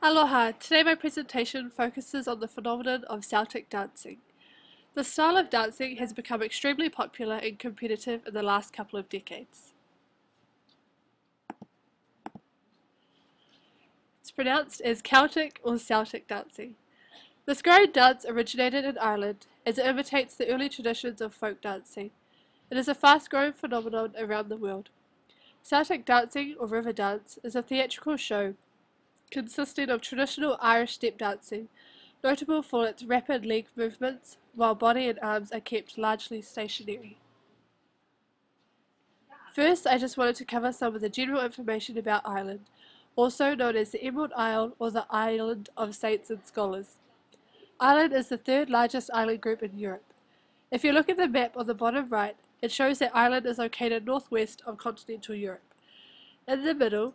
Aloha! Today my presentation focuses on the phenomenon of Celtic dancing. The style of dancing has become extremely popular and competitive in the last couple of decades. It's pronounced as Celtic or Celtic dancing. This growing dance originated in Ireland as it imitates the early traditions of folk dancing. It is a fast-growing phenomenon around the world. Celtic dancing, or river dance, is a theatrical show consisting of traditional Irish step dancing, notable for its rapid leg movements, while body and arms are kept largely stationary. First, I just wanted to cover some of the general information about Ireland, also known as the Emerald Isle or the Island of Saints and Scholars. Ireland is the third largest island group in Europe. If you look at the map on the bottom right, it shows that Ireland is located northwest of continental Europe. In the middle,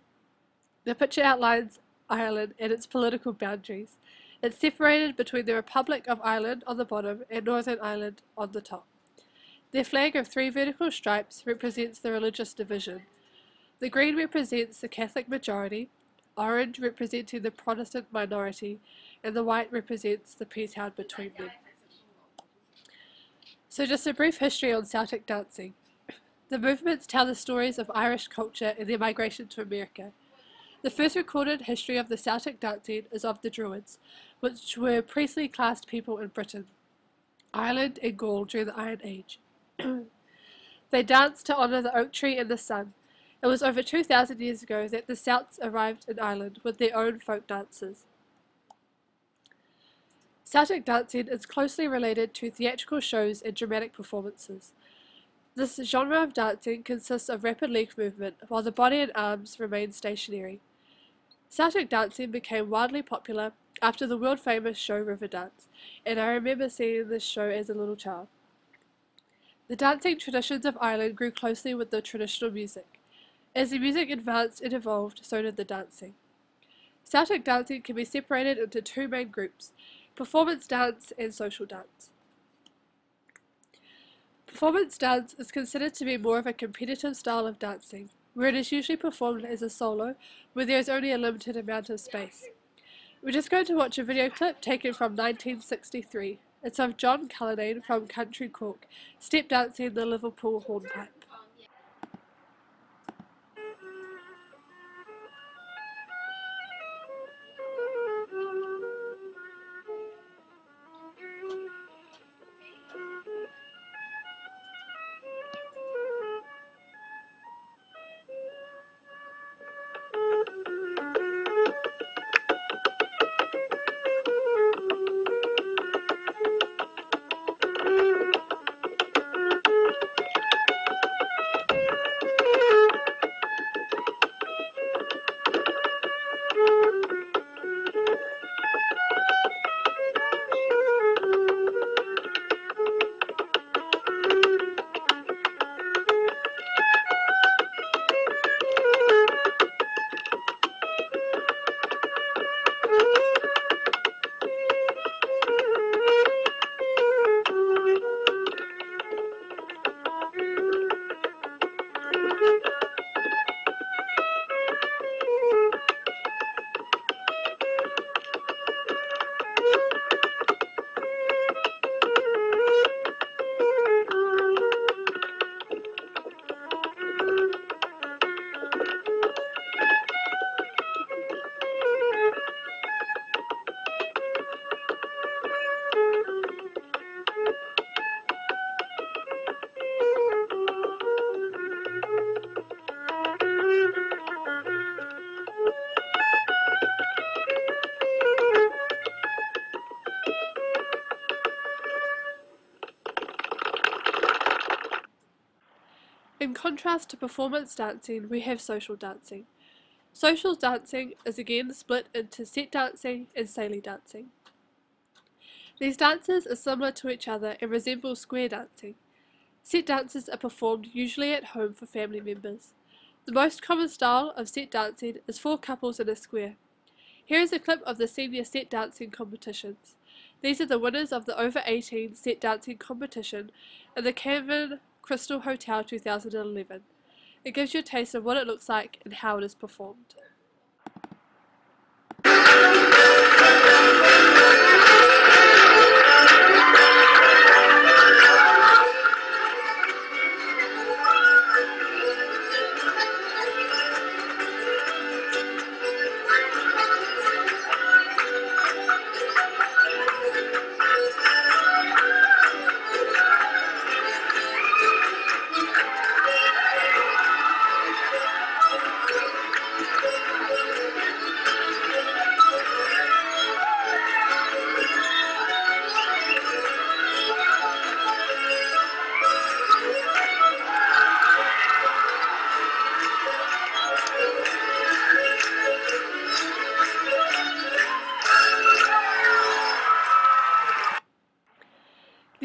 the picture outlines Ireland and its political boundaries. It's separated between the Republic of Ireland on the bottom and Northern Ireland on the top. Their flag of 3 vertical stripes represents the religious division. The green represents the Catholic majority, orange representing the Protestant minority, and the white represents the peace held between them. So just a brief history on Celtic dancing. The movements tell the stories of Irish culture and their migration to America. The first recorded history of the Celtic dancing is of the Druids, which were priestly classed people in Britain, Ireland, and Gaul during the Iron Age. They danced to honour the oak tree and the sun. It was over 2,000 years ago that the Celts arrived in Ireland with their own folk dances. Celtic dancing is closely related to theatrical shows and dramatic performances. This genre of dancing consists of rapid leg movement, while the body and arms remain stationary. Celtic dancing became wildly popular after the world-famous show Riverdance, and I remember seeing this show as a little child. The dancing traditions of Ireland grew closely with the traditional music. As the music advanced and evolved, so did the dancing. Celtic dancing can be separated into 2 main groups: performance dance and social dance. Performance dance is considered to be more of a competitive style of dancing, where it is usually performed as a solo, where there is only a limited amount of space. We're just going to watch a video clip taken from 1963. It's of John Cullinane from Country Cork, step dancing the Liverpool hornpipe. In contrast to performance dancing, we have social dancing. Social dancing is again split into set dancing and ceilidh dancing. These dances are similar to each other and resemble square dancing. Set dances are performed usually at home for family members. The most common style of set dancing is 4 couples in a square. Here is a clip of the senior set dancing competitions. These are the winners of the over 18 set dancing competition in the Cavan Crystal Hotel 2011. It gives you a taste of what it looks like and how it is performed.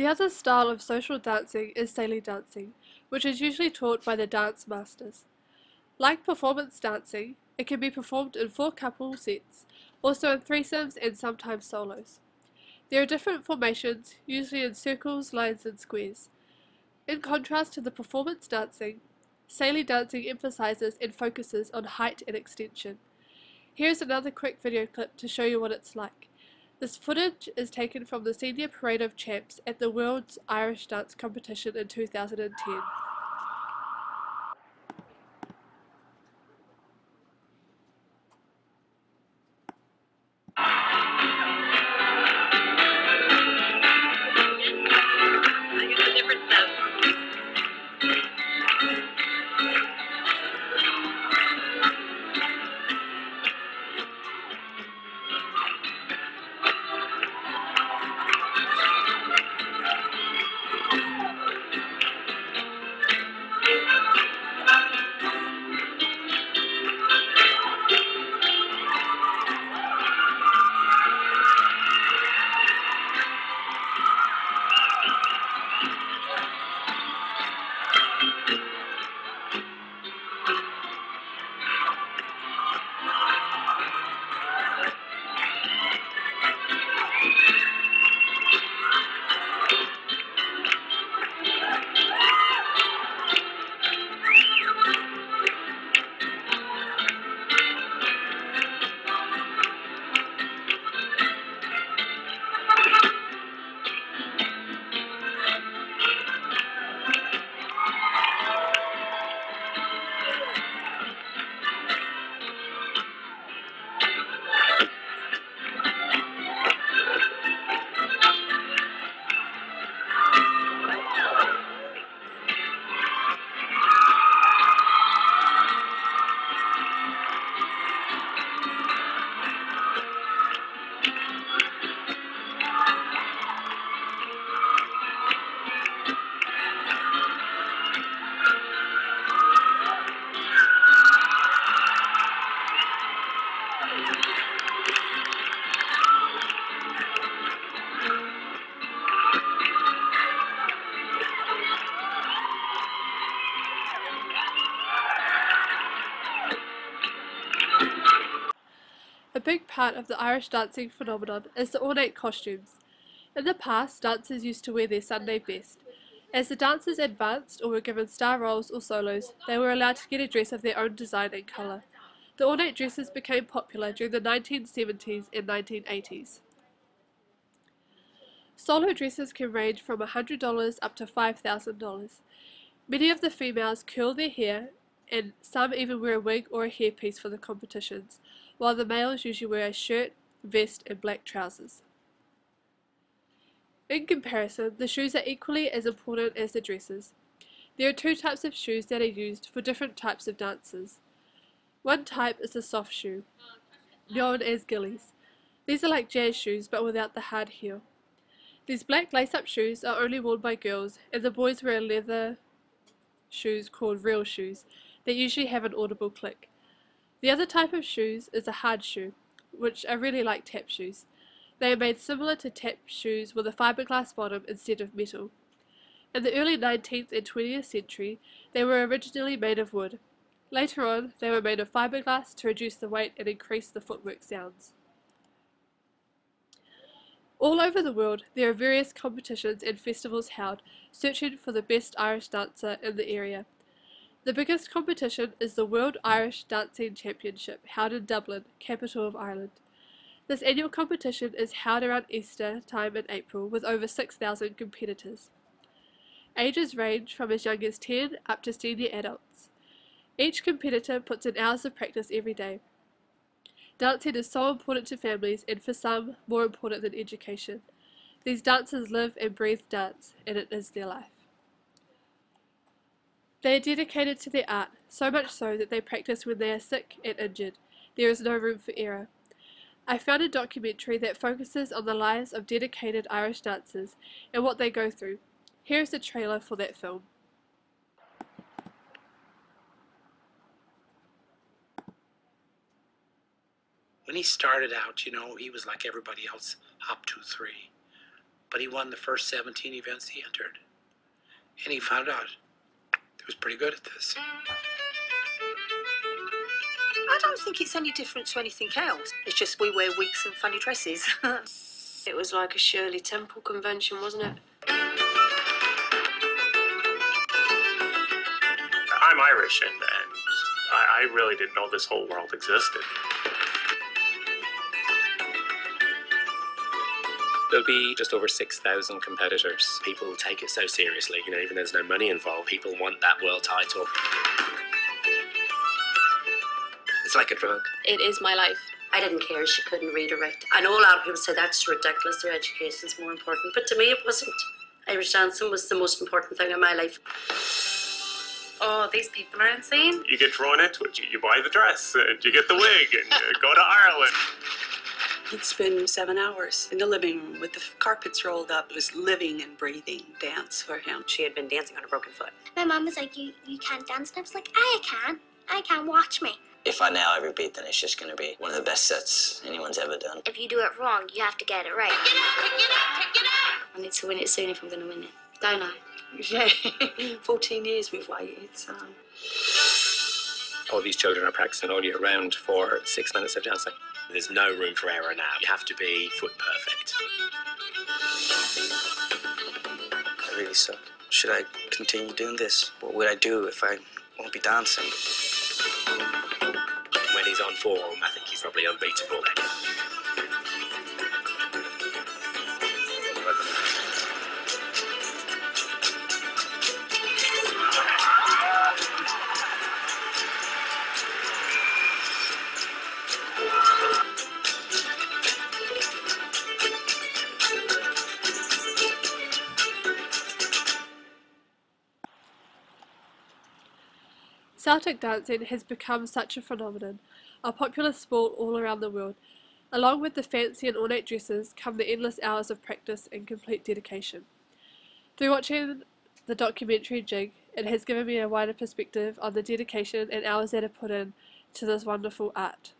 The other style of social dancing is Celie dancing, which is usually taught by the dance masters. Like performance dancing, it can be performed in 4-couple sets, also in threesomes and sometimes solos. There are different formations, usually in circles, lines, and squares. In contrast to the performance dancing, Celie dancing emphasizes and focuses on height and extension. Here's another quick video clip to show you what it's like. This footage is taken from the Senior Parade of Champs at the World's Irish Dance Competition in 2010. A big part of the Irish dancing phenomenon is the ornate costumes. In the past, dancers used to wear their Sunday best. As the dancers advanced or were given star roles or solos, they were allowed to get a dress of their own design and colour. The ornate dresses became popular during the 1970s and 1980s. Solo dresses can range from $100 up to $5,000. Many of the females curl their hair, and some even wear a wig or a hairpiece for the competitions, while the males usually wear a shirt, vest, and black trousers. In comparison, the shoes are equally as important as the dresses. There are 2 types of shoes that are used for different types of dances. One type is the soft shoe, known as gillies. These are like jazz shoes but without the hard heel. These black lace-up shoes are only worn by girls, and the boys wear leather shoes called real shoes that usually have an audible click. The other type of shoes is a hard shoe, which are really like tap shoes. They are made similar to tap shoes with a fiberglass bottom instead of metal. In the early 19th and 20th century, they were originally made of wood. Later on, they were made of fiberglass to reduce the weight and increase the footwork sounds. All over the world, there are various competitions and festivals held, searching for the best Irish dancer in the area. The biggest competition is the World Irish Dancing Championship, held in Dublin, capital of Ireland. This annual competition is held around Easter time in April, with over 6,000 competitors. Ages range from as young as 10 up to senior adults. Each competitor puts in hours of practice every day. Dancing is so important to families, and for some, more important than education. These dancers live and breathe dance, and it is their life. They are dedicated to their art, so much so that they practice when they are sick and injured. There is no room for error. I found a documentary that focuses on the lives of dedicated Irish dancers and what they go through. Here is the trailer for that film. When he started out, he was like everybody else, hop 2 3. but he won the first 17 events he entered. And he found out he was pretty good at this. I don't think it's any different to anything else. It's just we wear wigs and funny dresses. It was like a Shirley Temple convention, wasn't it? I'm Irish, and I really didn't know this whole world existed. There'll be just over 6,000 competitors. People take it so seriously, you know, even there's no money involved. People want that world title. It's like a drug. It is my life. I didn't care she couldn't read or write. I know a lot of people say that's ridiculous, their education's more important, but to me it wasn't. Irish dancing was the most important thing in my life. Oh, these people are insane. You get thrown into it. You buy the dress, and you get the wig, and go to Ireland. He'd spend 7 hours in the living room with the carpets rolled up. It was living and breathing dance for him. She had been dancing on a broken foot. My mom was like, you can't dance. And I was like, I can, watch me. If I nail every beat, then it's just going to be one of the best sets anyone's ever done. If you do it wrong, you have to get it right. Pick it up! I need to win it soon if I'm going to win it. Don't I? Yeah, 14 years we've waited, so. All these children are practicing all year round for 6 minutes of dancing. There's no room for error now. You have to be foot perfect. I really suck. Should I continue doing this? What would I do if I won't be dancing? When he's on form, I think he's probably unbeatable. Celtic dancing has become such a phenomenon, a popular sport all around the world. Along with the fancy and ornate dresses come the endless hours of practice and complete dedication. Through watching the documentary Jig, it has given me a wider perspective on the dedication and hours that are put in to this wonderful art.